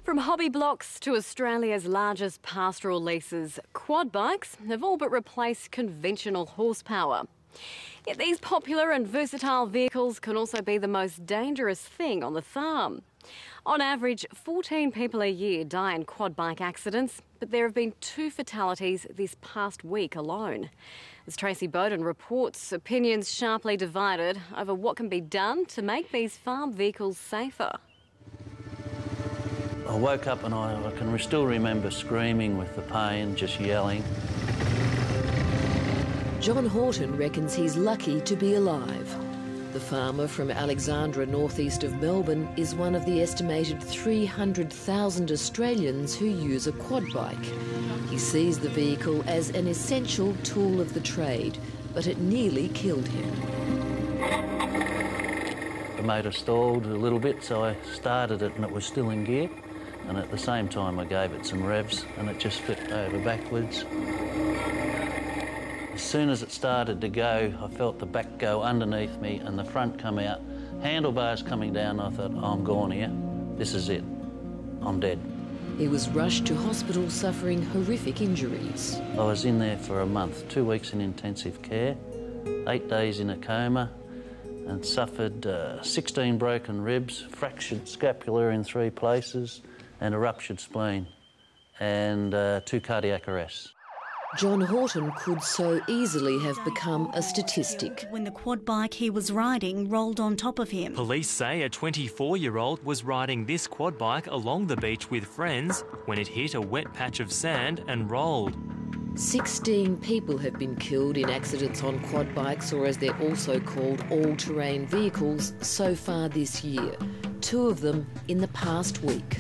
From hobby blocks to Australia's largest pastoral leases, quad bikes have all but replaced conventional horsepower. Yet these popular and versatile vehicles can also be the most dangerous thing on the farm. On average, 14 people a year die in quad bike accidents, but there have been 2 fatalities this past week alone. As Tracy Bowden reports, opinions sharply divided over what can be done to make these farm vehicles safer. I woke up and I can still remember screaming with the pain, just yelling. John Horton reckons he's lucky to be alive. The farmer from Alexandra, northeast of Melbourne, is one of the estimated 300,000 Australians who use a quad bike. He sees the vehicle as an essential tool of the trade, but it nearly killed him. The motor stalled a little bit, so I started it and it was still in gear. And at the same time I gave it some revs and it just flipped over backwards. As soon as it started to go, I felt the back go underneath me and the front come out, handlebars coming down. I thought, oh, I'm gone here. This is it. I'm dead. He was rushed to hospital suffering horrific injuries. I was in there for a month, 2 weeks in intensive care, 8 days in a coma, and suffered 16 broken ribs, fractured scapula in 3 places, and a ruptured spleen, and 2 cardiac arrests. John Horton could so easily have become a statistic. When the quad bike he was riding rolled on top of him. Police say a 24-year-old was riding this quad bike along the beach with friends when it hit a wet patch of sand and rolled. 16 people have been killed in accidents on quad bikes, or as they're also called, all-terrain vehicles, so far this year. 2 of them in the past week.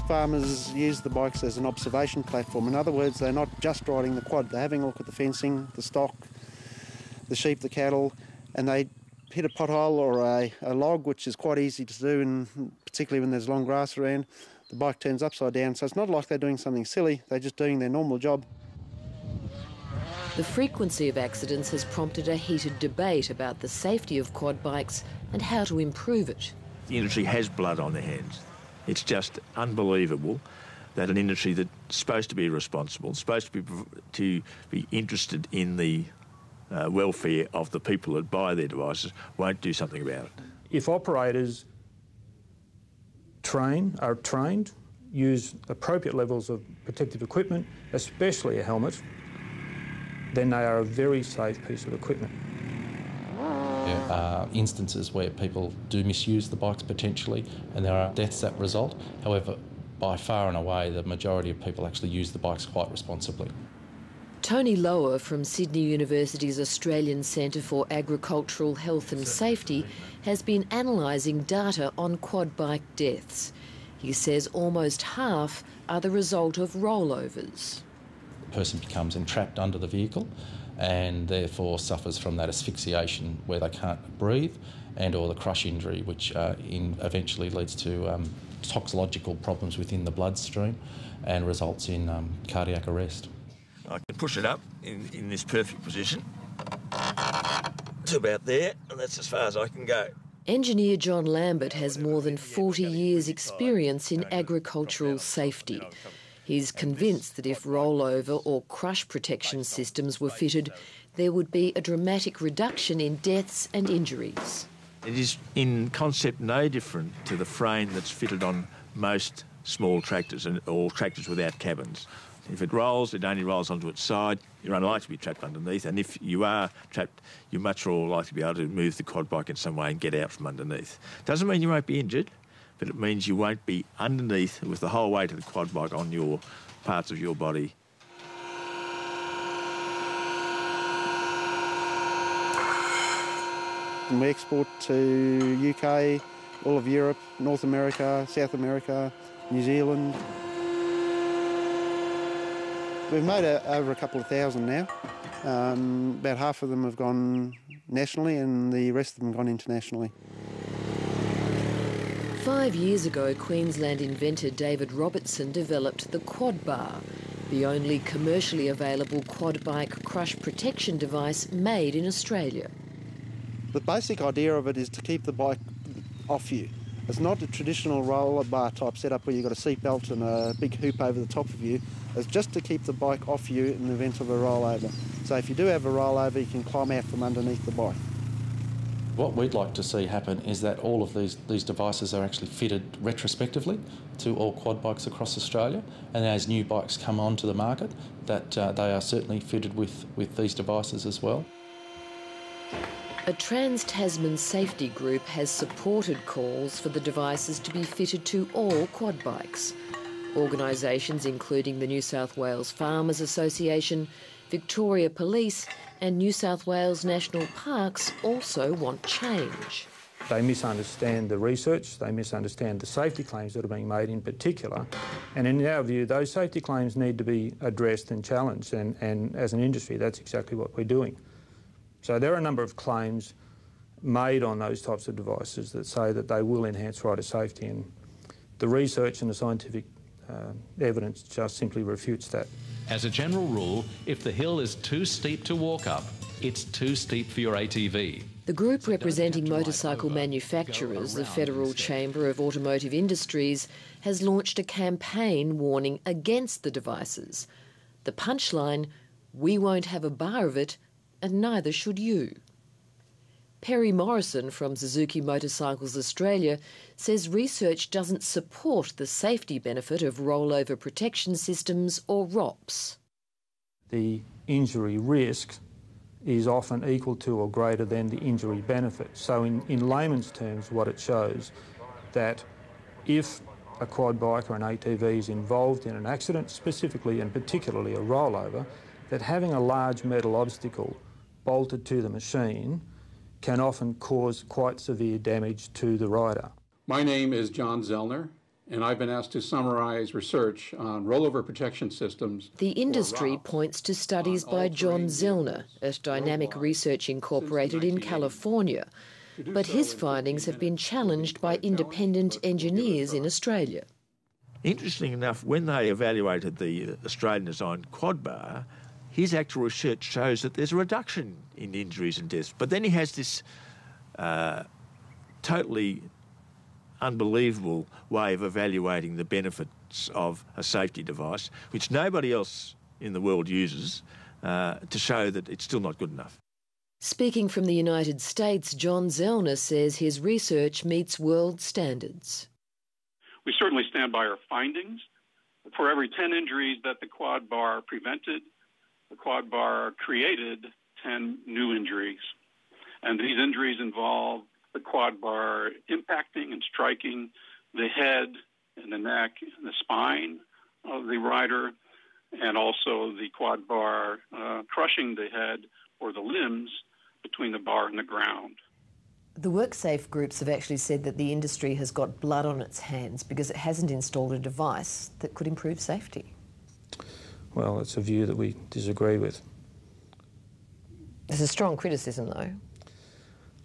Farmers use the bikes as an observation platform. In other words, they're not just riding the quad, they're having a look at the fencing, the stock, the sheep, the cattle, and they hit a pothole or a log, which is quite easy to do, and particularly when there's long grass around. The bike turns upside down, so it's not like they're doing something silly, they're just doing their normal job. The frequency of accidents has prompted a heated debate about the safety of quad bikes and how to improve it. The industry has blood on their hands. It's just unbelievable that an industry that's supposed to be responsible, supposed to be interested in the welfare of the people that buy their devices, won't do something about it. If operators are trained, use appropriate levels of protective equipment, especially a helmet, then they are a very safe piece of equipment. There are instances where people do misuse the bikes potentially, and there are deaths that result. However, by far and away, the majority of people actually use the bikes quite responsibly. Tony Lower from Sydney University's Australian Centre for Agricultural Health and Safety has been analysing data on quad bike deaths. He says almost half are the result of rollovers. The person becomes entrapped under the vehicle and therefore suffers from that asphyxiation where they can't breathe, and or the crush injury, which eventually leads to toxicological problems within the bloodstream and results in cardiac arrest. I can push it up in this perfect position to about there, and that's as far as I can go. Engineer John Lambert has more than 40 years' experience in agricultural safety. He's convinced that if rollover or crush protection systems were fitted, there would be a dramatic reduction in deaths and injuries. It is in concept no different to the frame that's fitted on most small tractors or tractors without cabins. If it rolls, it only rolls onto its side. You're unlikely to be trapped underneath, and if you are trapped, you're much more likely to be able to move the quad bike in some way and get out from underneath. Doesn't mean you won't be injured, but it means you won't be underneath with the whole weight of the quad bike on your parts of your body. And we export to UK, all of Europe, North America, South America, New Zealand. We've made over a couple of thousand now. About half of them have gone nationally and the rest of them have gone internationally. 5 years ago, Queensland inventor David Robertson developed the quad bar, the only commercially available quad bike crush protection device made in Australia. The basic idea of it is to keep the bike off you. It's not a traditional roller bar type setup where you've got a seat belt and a big hoop over the top of you. It's just to keep the bike off you in the event of a rollover. So if you do have a rollover, you can climb out from underneath the bike. What we'd like to see happen is that all of these devices are actually fitted retrospectively to all quad bikes across Australia, and as new bikes come onto the market, that they are certainly fitted with these devices as well. A Trans-Tasman safety group has supported calls for the devices to be fitted to all quad bikes. Organisations including the New South Wales Farmers Association, Victoria Police and New South Wales National Parks also want change. They misunderstand the research, they misunderstand the safety claims that are being made in particular, and in our view those safety claims need to be addressed and challenged, and as an industry that's exactly what we're doing. So there are a number of claims made on those types of devices that say that they will enhance rider safety, and the research and the scientific evidence just simply refutes that. As a general rule, if the hill is too steep to walk up, it's too steep for your ATV. The group representing motorcycle manufacturers, the Federal Chamber of Automotive Industries, has launched a campaign warning against the devices. The punchline, "We won't have a bar of it, and neither should you." Perry Morrison from Suzuki Motorcycles Australia says research doesn't support the safety benefit of rollover protection systems or ROPS. The injury risk is often equal to or greater than the injury benefit. So in layman's terms, what it shows that if a quad bike or an ATV is involved in an accident, specifically and particularly a rollover, that having a large metal obstacle bolted to the machine can often cause quite severe damage to the rider. My name is John Zellner, and I've been asked to summarise research on rollover protection systems. The industry points to studies by John Zellner at Dynamic Research Incorporated in California, but his findings have been challenged by independent engineers in Australia. Interesting enough, when they evaluated the Australian-designed quad bar, his actual research shows that there's a reduction in injuries and deaths. But then he has this totally unbelievable way of evaluating the benefits of a safety device, which nobody else in the world uses, to show that it's still not good enough. Speaking from the United States, John Zellner says his research meets world standards. We certainly stand by our findings. For every 10 injuries that the quad bar prevented, the quad bar created 10 new injuries. And these injuries involve the quad bar impacting and striking the head and the neck and the spine of the rider, and also the quad bar crushing the head or the limbs between the bar and the ground. The WorkSafe groups have actually said that the industry has got blood on its hands because it hasn't installed a device that could improve safety. Well, it's a view that we disagree with. It's a strong criticism, though.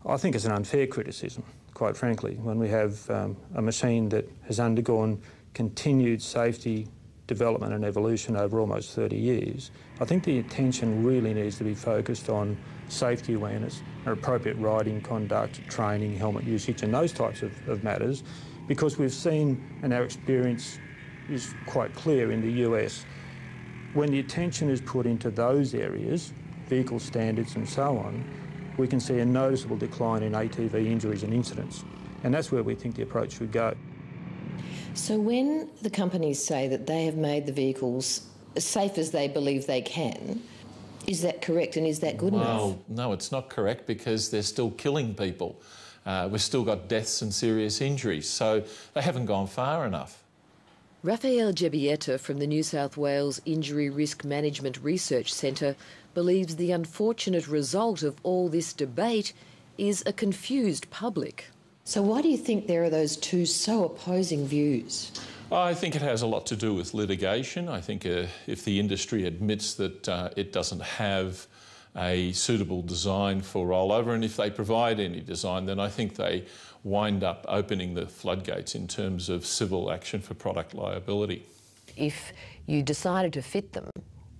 I think it's an unfair criticism, quite frankly, when we have a machine that has undergone continued safety development and evolution over almost 30 years. I think the attention really needs to be focused on safety awareness and appropriate riding conduct, training, helmet usage and those types of matters, because we've seen, and our experience is quite clear in the US, when the attention is put into those areas, vehicle standards and so on, we can see a noticeable decline in ATV injuries and incidents. And that's where we think the approach should go. So when the companies say that they have made the vehicles as safe as they believe they can, is that correct and is that good enough? No, it's not correct because they're still killing people. We've still got deaths and serious injuries, so they haven't gone far enough. Raphael Gebieta from the New South Wales Injury Risk Management Research Centre believes the unfortunate result of all this debate is a confused public. So why do you think there are those two so opposing views? I think it has a lot to do with litigation. I think if the industry admits that it doesn't have a suitable design for rollover, and if they provide any design, then I think they wind up opening the floodgates in terms of civil action for product liability. If you decided to fit them,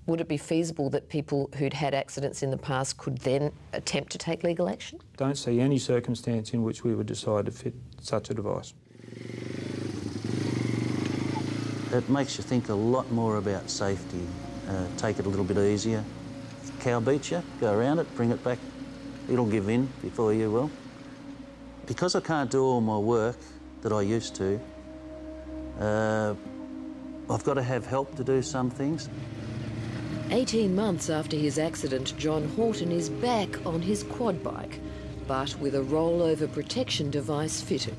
would it be feasible that people who'd had accidents in the past could then attempt to take legal action? Don't see any circumstance in which we would decide to fit such a device. It makes you think a lot more about safety. Take it a little bit easier. If a cow beats you, go around it, bring it back. It'll give in before you will. Because I can't do all my work that I used to, I've got to have help to do some things. 18 months after his accident, John Horton is back on his quad bike, but with a rollover protection device fitted.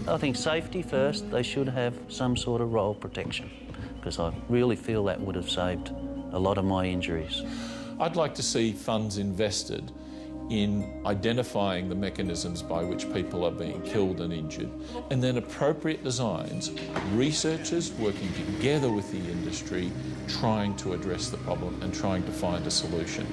I think safety first. They should have some sort of roll protection, because I really feel that would have saved a lot of my injuries. I'd like to see funds invested in identifying the mechanisms by which people are being killed and injured, and then appropriate designs, researchers working together with the industry, trying to address the problem and trying to find a solution.